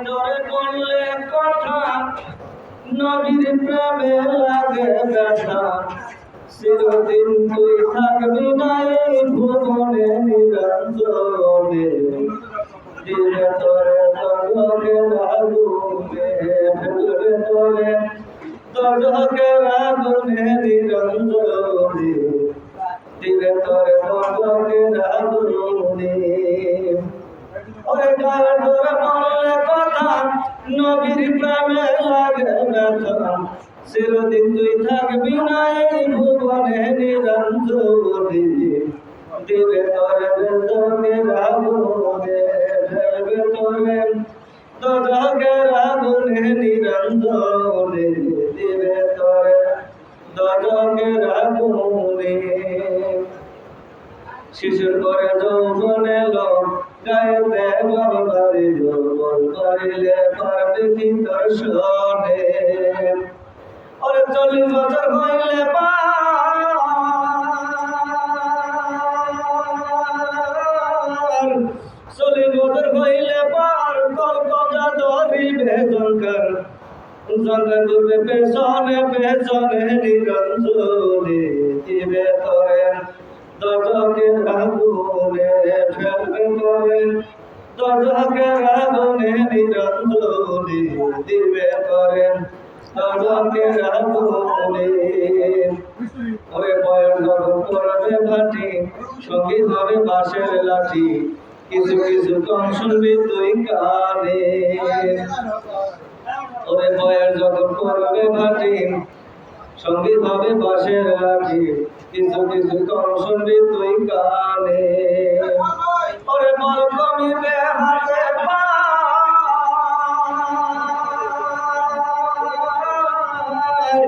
ডরে বললে কথা নবীর প্রেমে লাগে ব্যথা চিরদিন তুই থাকবি না এই ভুবনে নিরঞ্জনে দিলে তোরে দজকে আগুনে ফেলবে তোরে দজকে আগুনে নিরঞ্জনে দিলে তোরে দজকে আগুনে ওরে গায়ে ধরে বললে কথা নবীর প্রেমে লাগে ব্যথা চিরদিন তুই থাকবি না এই ভুবনে নিরঞ্জনে দিবে তোরে দজকে আগুনে ফেলবে তোরে দজকে আগুনে নিরঞ্জনে দিবে তোরে দজকে আগুনে শিশুর করে যৌবন এলো গায়েতে গরবারে যৌবন করিলে পারবে কি দর্শনে ওরে 40 বছর হইলে পার 40 বছর হইলে পার কলকজা ধরিবে জঙ্কার জঙ্কার করবে পেছনে পেছনে নিরঞ্জনে দিবে তোরে দজকে আগুনে ফেলবে তোরে দজকে আগুনে নিরঞ্জনে দিবে তোরে দজকে আগুনে ওরে বয়স যখন করবে ভাটি সঙ্গীত হবে বাঁশের লাঠি কিছু কিছু কম শুনবি তুই কানে ওরে বয়স যখন করবে ভাটি সঙ্গীত হবে বাঁশের লাঠি কিছু কিছু কম শুনবি তুই কানে ওরে বল কমিবে হাতে পায়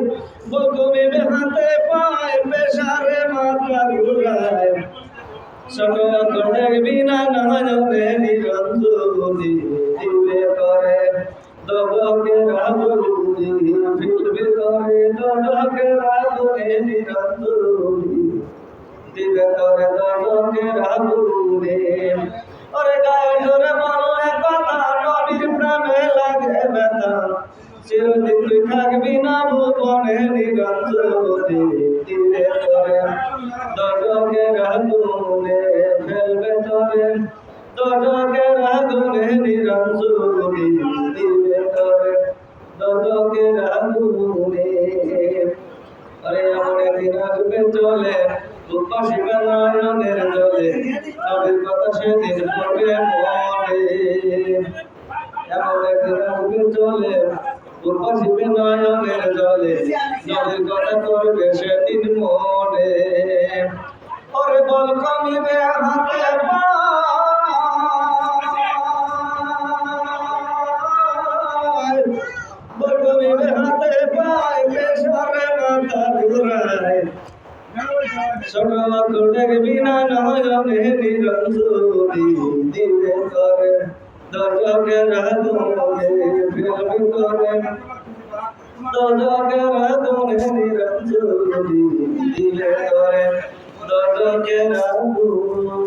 বল কমিবে হাতে পায় পেশারে মাথা ঘুরায় ছোট দেখবি না নজরে নিরঞ্জনে দিবে করে দজকে আগুনে ফিরবে করে দজকে আগুনে নিরঞ্জনে দিবে করে দজকে আগুনে ওরে গায়ে ধরে বললে কথা নবীর প্রেমে লাগে ব্যথা চিরদিন তুই থাকবি না ভুবনে নিরঞ্জনে দিবে করে দজকে আগুনে ফেলবে তোরে দজকে আগুনে নিরঞ্জনে দিবে তোরে দজকে আগুনে আরে এমন একদিন আসবে চলে দুঃখ শিবে নয়নের জলে নবীর কথা সেদিন পড়বে মনে এমন একদিন আসবে চলে দুঃখ শিবে নয়নের জলে নবীর কথা করবে সেদিন মনে ওরে বল কমিবে হাতে পায় বল কমিবে হাতে পায় পেশারে মাথা ঘুরায় ছোট দেখবি না নজনে নিরঞ্জনে দিবে করে দজকে আগুনে ফেলবে করে দজকে আগুনে নিরঞ্জনে দিবে করে দজকে আগুনে